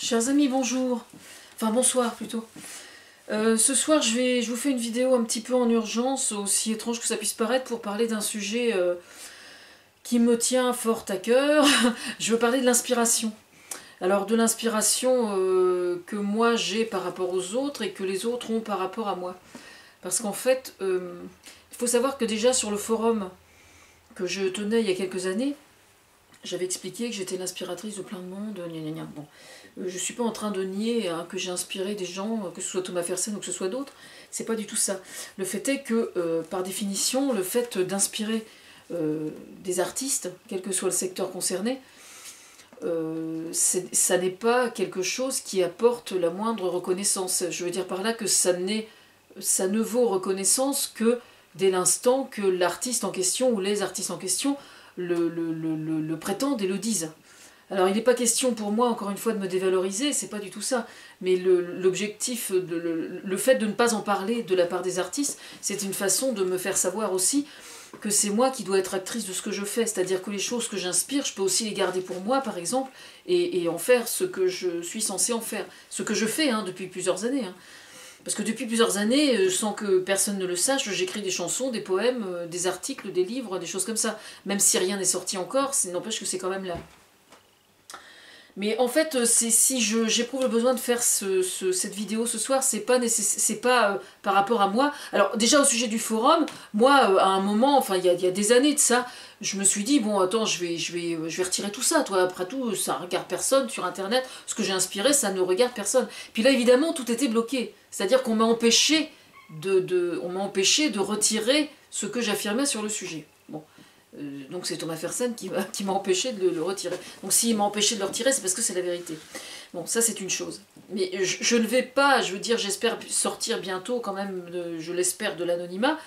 Chers amis, bonjour. Enfin, bonsoir plutôt. Ce soir, je vous fais une vidéo un petit peu en urgence, aussi étrange que ça puisse paraître, pour parler d'un sujet qui me tient fort à cœur. Je veux parler de l'inspiration. Alors, de l'inspiration que moi j'ai par rapport aux autres et que les autres ont par rapport à moi. Parce qu'en fait, il faut savoir que déjà sur le forum que je tenais il y a quelques années, j'avais expliqué que j'étais l'inspiratrice de plein de monde, gna gna gna. Bon. Je ne suis pas en train de nier que j'ai inspiré des gens, que ce soit Thomas Fersen ou que ce soit d'autres, c'est pas du tout ça. Le fait est que, par définition, le fait d'inspirer des artistes, quel que soit le secteur concerné, ça n'est pas quelque chose qui apporte la moindre reconnaissance. Je veux dire par là que ça ne vaut reconnaissance que dès l'instant que l'artiste en question ou les artistes en question le prétendent et le disent. Alors il n'est pas question pour moi, encore une fois, de me dévaloriser, c'est pas du tout ça. Mais l'objectif, le fait de ne pas en parler de la part des artistes, c'est une façon de me faire savoir aussi que c'est moi qui dois être actrice de ce que je fais. C'est-à-dire que les choses que j'inspire, je peux aussi les garder pour moi, par exemple, et en faire ce que je suis censée en faire. Ce que je fais depuis plusieurs années. Parce que depuis plusieurs années, sans que personne ne le sache, j'écris des chansons, des poèmes, des articles, des livres, des choses comme ça. Même si rien n'est sorti encore, n'empêche que c'est quand même là. Mais en fait, si j'éprouve le besoin de faire cette vidéo ce soir, c'est pas par rapport à moi. Alors déjà au sujet du forum, moi à un moment, enfin il y a des années de ça, je me suis dit bon attends, je vais retirer tout ça. Toi après tout, ça regarde personne sur internet. Ce que j'ai inspiré, ça ne regarde personne. Puis là évidemment tout était bloqué. C'est-à-dire qu'on m'a empêché de retirer ce que j'affirmais sur le sujet. Bon. Donc c'est Thomas Fersen qui m'a empêché de le retirer. Donc s'il m'a empêché de le retirer, c'est parce que c'est la vérité. Bon, ça c'est une chose. Mais je ne vais pas, je veux dire, j'espère sortir bientôt quand même, je l'espère, de l'anonymat.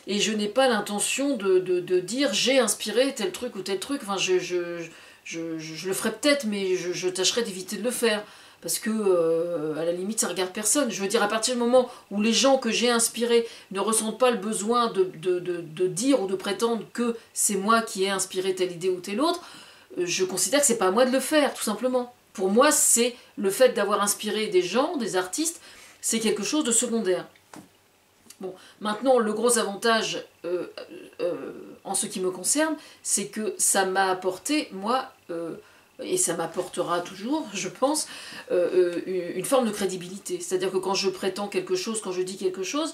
Et je n'ai pas l'intention de dire j'ai inspiré tel truc ou tel truc. Enfin, je le ferai peut-être, mais je tâcherai d'éviter de le faire. Parce que, à la limite, ça regarde personne. Je veux dire, à partir du moment où les gens que j'ai inspirés ne ressentent pas le besoin de dire ou de prétendre que c'est moi qui ai inspiré telle idée ou telle autre, je considère que c'est pas à moi de le faire, tout simplement. Pour moi, c'est le fait d'avoir inspiré des gens, des artistes, c'est quelque chose de secondaire. Bon, maintenant, le gros avantage en ce qui me concerne, c'est que ça m'a apporté, moi, et ça m'apportera toujours, je pense, une forme de crédibilité. C'est-à-dire que quand je prétends quelque chose, quand je dis quelque chose,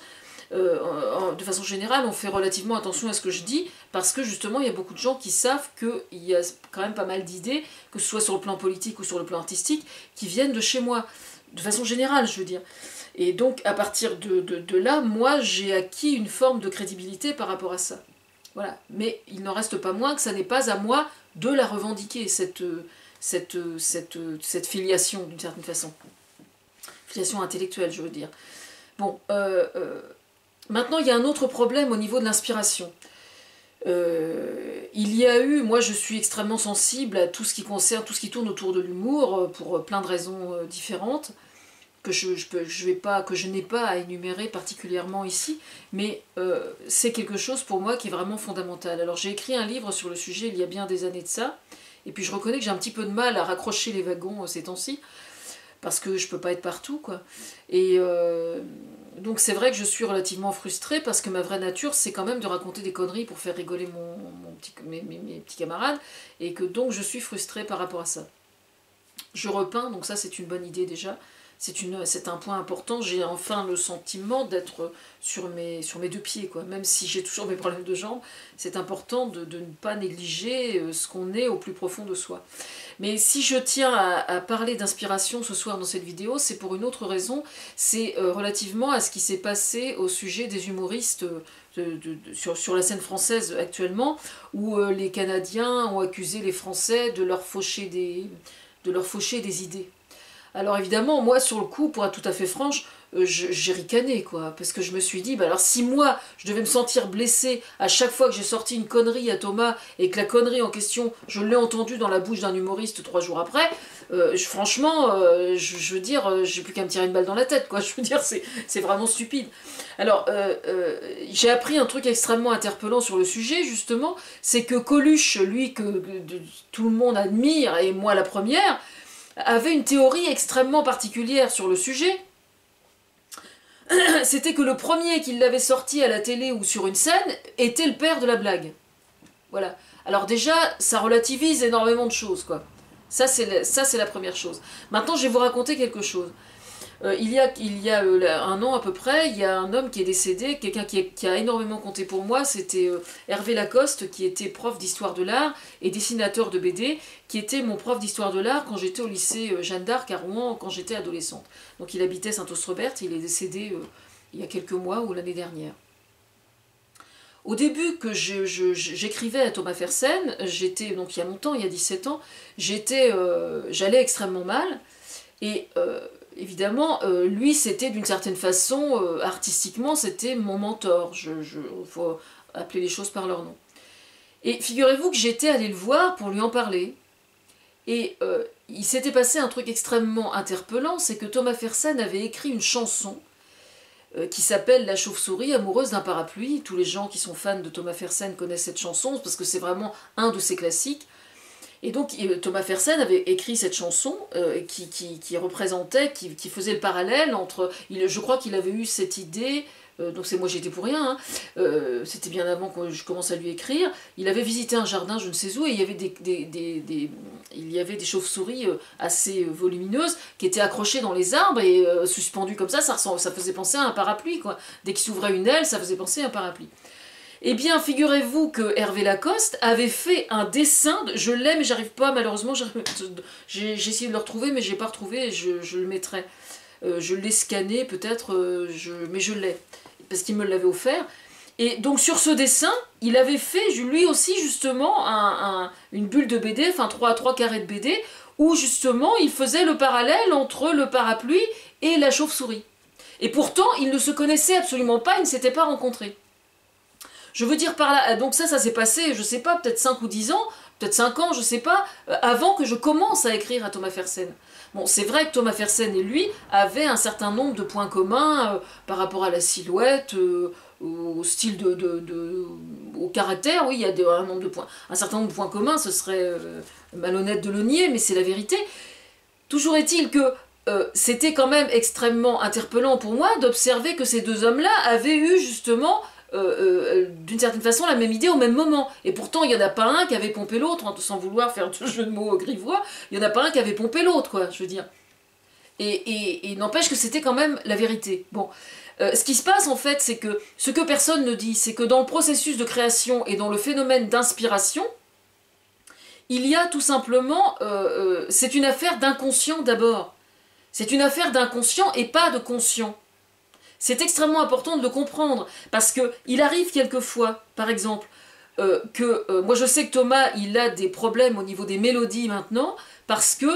de façon générale, on fait relativement attention à ce que je dis, parce que justement, il y a beaucoup de gens qui savent qu'il y a quand même pas mal d'idées, que ce soit sur le plan politique ou sur le plan artistique, qui viennent de chez moi. De façon générale, je veux dire. Et donc, à partir de là, moi, j'ai acquis une forme de crédibilité par rapport à ça. Voilà. Mais il n'en reste pas moins que ça n'est pas à moi de la revendiquer, cette filiation, d'une certaine façon. Filiation intellectuelle, je veux dire. Bon, maintenant, il y a un autre problème au niveau de l'inspiration. Il y a eu, moi je suis extrêmement sensible à tout ce qui concerne, tout ce qui tourne autour de l'humour, pour plein de raisons différentes, que je n'ai pas à énumérer particulièrement ici, mais c'est quelque chose pour moi qui est vraiment fondamental. Alors j'ai écrit un livre sur le sujet il y a bien des années de ça, et puis je reconnais que j'ai un petit peu de mal à raccrocher les wagons ces temps-ci, parce que je peux pas être partout, quoi. Et donc c'est vrai que je suis relativement frustrée, parce que ma vraie nature, c'est quand même de raconter des conneries pour faire rigoler mes petits camarades, et que donc je suis frustrée par rapport à ça. Je repeins, donc ça c'est une bonne idée déjà. C'est un point important, j'ai enfin le sentiment d'être sur mes deux pieds, quoi. Même si j'ai toujours mes problèmes de jambes, c'est important de ne pas négliger ce qu'on est au plus profond de soi. Mais si je tiens à parler d'inspiration ce soir dans cette vidéo, c'est pour une autre raison, c'est relativement à ce qui s'est passé au sujet des humoristes sur la scène française actuellement, où les Canadiens ont accusé les Français de leur faucher des idées. Alors évidemment, moi sur le coup, pour être tout à fait franche, j'ai ricané, quoi, parce que je me suis dit, bah alors si moi, je devais me sentir blessée à chaque fois que j'ai sorti une connerie à Thomas, et que la connerie en question, je l'ai entendue dans la bouche d'un humoriste 3 jours après, franchement, je veux dire, j'ai plus qu'à me tirer une balle dans la tête, quoi, je veux dire, c'est vraiment stupide. Alors, j'ai appris un truc extrêmement interpellant sur le sujet, justement, c'est que Coluche, lui, que tout le monde admire, et moi la première, avait une théorie extrêmement particulière sur le sujet. C'était que le premier qui l'avait sorti à la télé ou sur une scène était le père de la blague. Voilà. Alors déjà, ça relativise énormément de choses, quoi. Ça, c'est la première chose. Maintenant, je vais vous raconter quelque chose. Il y a un an à peu près, il y a un homme qui est décédé, quelqu'un qui a énormément compté pour moi, c'était Hervé Lacoste, qui était prof d'histoire de l'art et dessinateur de BD, qui était mon prof d'histoire de l'art quand j'étais au lycée Jeanne d'Arc à Rouen, quand j'étais adolescente. Donc il habitait Saint-Austrebert, il est décédé il y a quelques mois ou l'année dernière. Au début que j'écrivais à Thomas Fersen, j'étais, donc il y a longtemps, il y a 17 ans, j'allais extrêmement mal, et évidemment, lui, c'était d'une certaine façon, artistiquement, c'était mon mentor. Il faut appeler les choses par leur nom. Et figurez-vous que j'étais allée le voir pour lui en parler. Et il s'était passé un truc extrêmement interpellant, c'est que Thomas Fersen avait écrit une chanson qui s'appelle La chauve-souris amoureuse d'un parapluie. Tous les gens qui sont fans de Thomas Fersen connaissent cette chanson, parce que c'est vraiment un de ses classiques. Et donc Thomas Fersen avait écrit cette chanson qui représentait, qui faisait le parallèle entre... je crois qu'il avait eu cette idée, donc c'est moi j'étais pour rien, hein, c'était bien avant que je commence à lui écrire. Il avait visité un jardin je ne sais où et il y avait des chauves-souris assez volumineuses qui étaient accrochées dans les arbres et suspendues comme ça faisait penser à un parapluie, quoi. Dès qu'il s'ouvrait une aile, ça faisait penser à un parapluie. Eh bien, figurez-vous que Hervé Lacoste avait fait un dessin, je l'ai mais j'arrive pas, malheureusement, j'ai essayé de le retrouver mais j'ai pas retrouvé, je le mettrai. Je l'ai scanné peut-être, mais je l'ai, parce qu'il me l'avait offert. Et donc sur ce dessin, il avait fait lui aussi justement une bulle de BD, enfin trois carrés de BD, où justement il faisait le parallèle entre le parapluie et la chauve-souris. Et pourtant, ils ne se connaissaient absolument pas, ils ne s'étaient pas rencontrés. Je veux dire par là, donc ça s'est passé, je sais pas, peut-être 5 ou 10 ans, peut-être 5 ans, je sais pas, avant que je commence à écrire à Thomas Fersen. Bon, c'est vrai que Thomas Fersen et lui avaient un certain nombre de points communs par rapport à la silhouette, au style au caractère, oui, il y a un certain nombre de points communs, ce serait malhonnête de le nier, mais c'est la vérité. Toujours est-il que c'était quand même extrêmement interpellant pour moi d'observer que ces deux hommes-là avaient eu justement... d'une certaine façon la même idée au même moment. Et pourtant, il n'y en a pas un qui avait pompé l'autre, hein, sans vouloir faire de jeu de mots grivois, il n'y en a pas un qui avait pompé l'autre, quoi, je veux dire. Et n'empêche que c'était quand même la vérité. Bon, ce qui se passe en fait, c'est que ce que personne ne dit, c'est que dans le processus de création et dans le phénomène d'inspiration, il y a tout simplement, c'est une affaire d'inconscient d'abord. C'est une affaire d'inconscient et pas de conscient. C'est extrêmement important de le comprendre, parce qu'il arrive quelquefois, par exemple, moi je sais que Thomas, il a des problèmes au niveau des mélodies maintenant, parce que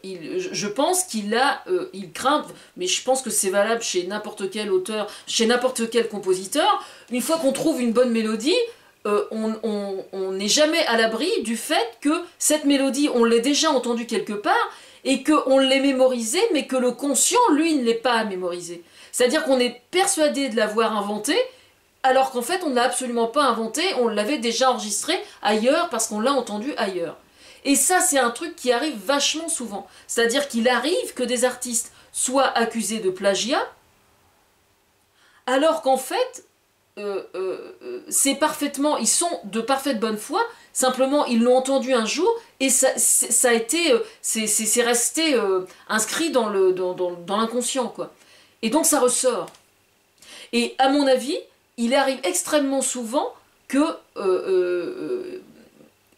je pense il craint, mais je pense que c'est valable chez n'importe quel auteur, chez n'importe quel compositeur, une fois qu'on trouve une bonne mélodie, on n'est jamais à l'abri du fait que cette mélodie, on l'ait déjà entendue quelque part, et qu'on l'ait mémorisée, mais que le conscient, lui, ne l'ait pas mémorisée. C'est-à-dire qu'on est persuadé de l'avoir inventé, alors qu'en fait on ne l'a absolument pas inventé, on l'avait déjà enregistré ailleurs parce qu'on l'a entendu ailleurs. Et ça, c'est un truc qui arrive vachement souvent. C'est-à-dire qu'il arrive que des artistes soient accusés de plagiat, alors qu'en fait, c'est parfaitement, ils sont de parfaite bonne foi, simplement ils l'ont entendu un jour et ça a été, c'est resté inscrit dans l'inconscient, quoi. Et donc ça ressort. Et à mon avis, il arrive extrêmement souvent que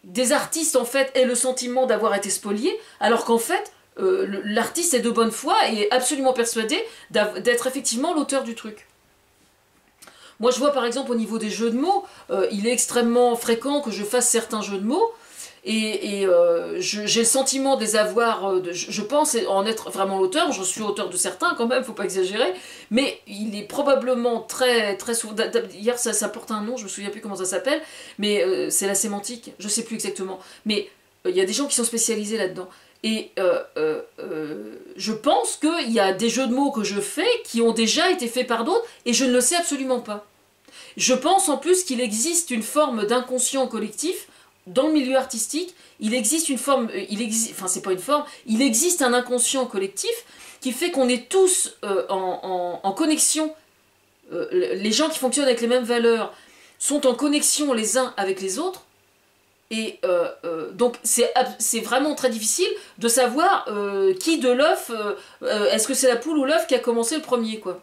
des artistes en fait aient le sentiment d'avoir été spoliés, alors qu'en fait l'artiste est de bonne foi et est absolument persuadé d'être effectivement l'auteur du truc. Moi je vois par exemple au niveau des jeux de mots, il est extrêmement fréquent que je fasse certains jeux de mots, et j'ai le sentiment de les avoir, je pense en être vraiment l'auteur, je suis auteur de certains quand même, faut pas exagérer, mais il est probablement très souvent, hier ça porte un nom, je me souviens plus comment ça s'appelle, mais c'est la sémantique, je sais plus exactement, mais il y a des gens qui sont spécialisés là-dedans. Et je pense qu'il y a des jeux de mots que je fais qui ont déjà été faits par d'autres, et je ne le sais absolument pas. Je pense en plus qu'il existe une forme d'inconscient collectif dans le milieu artistique, il existe une forme, enfin c'est pas une forme, il existe un inconscient collectif qui fait qu'on est tous en connexion. Les gens qui fonctionnent avec les mêmes valeurs sont en connexion les uns avec les autres. Et donc c'est vraiment très difficile de savoir qui de l'œuf, est-ce que c'est la poule ou l'œuf qui a commencé le premier, quoi.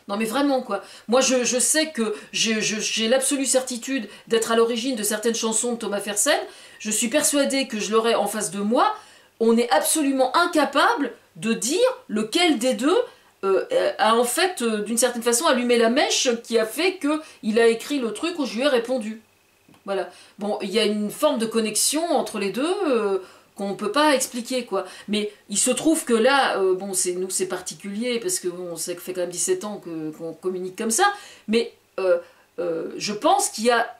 Non mais vraiment, quoi. Moi je sais que j'ai l'absolue certitude d'être à l'origine de certaines chansons de Thomas Fersen. Je suis persuadée que je l'aurai en face de moi. On est absolument incapable de dire lequel des deux a en fait, d'une certaine façon, allumé la mèche qui a fait qu'il a écrit le truc où je lui ai répondu. Voilà. Bon, il y a une forme de connexion entre les deux qu'on ne peut pas expliquer, quoi. Mais il se trouve que là, bon, c'est particulier, parce que bon, ça fait quand même 17 ans qu'on communique comme ça, mais je pense qu'il y a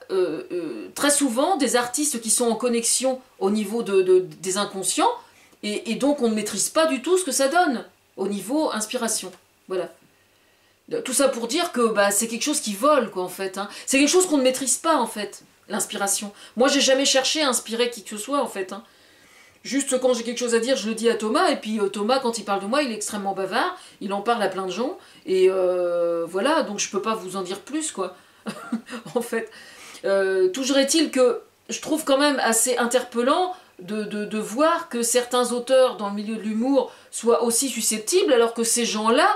très souvent des artistes qui sont en connexion au niveau des inconscients, et donc on ne maîtrise pas du tout ce que ça donne au niveau inspiration. Voilà. Tout ça pour dire que bah, c'est quelque chose qui vole, quoi, en fait. Hein. C'est quelque chose qu'on ne maîtrise pas, en fait, l'inspiration. Moi, j'ai jamais cherché à inspirer qui que ce soit, en fait. Hein. Juste quand j'ai quelque chose à dire, je le dis à Thomas, et puis Thomas, quand il parle de moi, il est extrêmement bavard, il en parle à plein de gens, et voilà, donc je peux pas vous en dire plus, quoi, en fait. Toujours est-il que je trouve quand même assez interpellant de voir que certains auteurs dans le milieu de l'humour soient aussi susceptibles, alors que ces gens-là,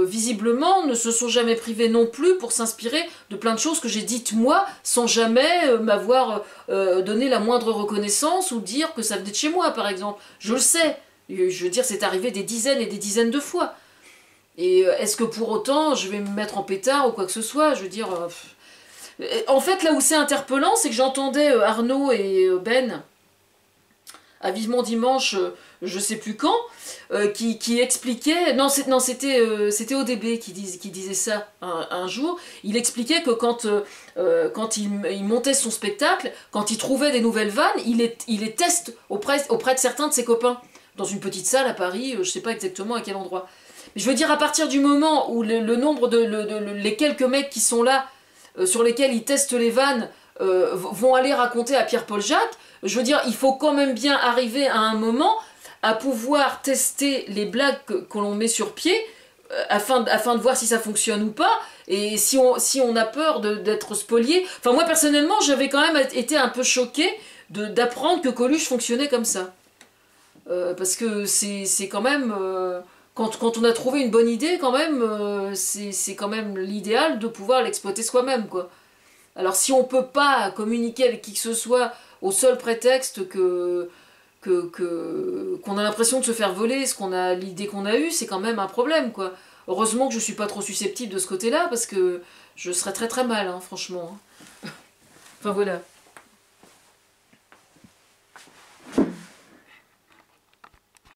visiblement, ne se sont jamais privés non plus pour s'inspirer de plein de choses que j'ai dites moi, sans jamais m'avoir donné la moindre reconnaissance ou dire que ça venait de chez moi, par exemple. Je le sais. Je veux dire, c'est arrivé des dizaines et des dizaines de fois. Et est-ce que pour autant, je vais me mettre en pétard ou quoi que ce soit? Je veux dire... En fait, là où c'est interpellant, c'est que j'entendais Arnaud et Ben à Vivement Dimanche, je sais plus quand, qui expliquait, non c'était ODB qui disait ça un jour, il expliquait que quand il montait son spectacle, quand il trouvait des nouvelles vannes, il les teste auprès de certains de ses copains, dans une petite salle à Paris, je sais pas exactement à quel endroit. Mais je veux dire, à partir du moment où le nombre les quelques mecs qui sont là, sur lesquels il teste les vannes, vont aller raconter à Pierre-Paul Jacques, je veux dire, il faut quand même bien arriver à un moment à pouvoir tester les blagues que l'on met sur pied afin de voir si ça fonctionne ou pas, et si on a peur d'être spolié. Enfin, moi personnellement, j'avais quand même été un peu choquée d'apprendre que Coluche fonctionnait comme ça. Parce que c'est quand même... quand on a trouvé une bonne idée, quand même, c'est quand même l'idéal de pouvoir l'exploiter soi-même, quoi. Alors si on peut pas communiquer avec qui que ce soit au seul prétexte qu'on a l'impression de se faire voler l'idée qu'on a eue, c'est quand même un problème, quoi. Heureusement que je suis pas trop susceptible de ce côté-là, parce que je serais très très mal, hein, franchement. Enfin voilà.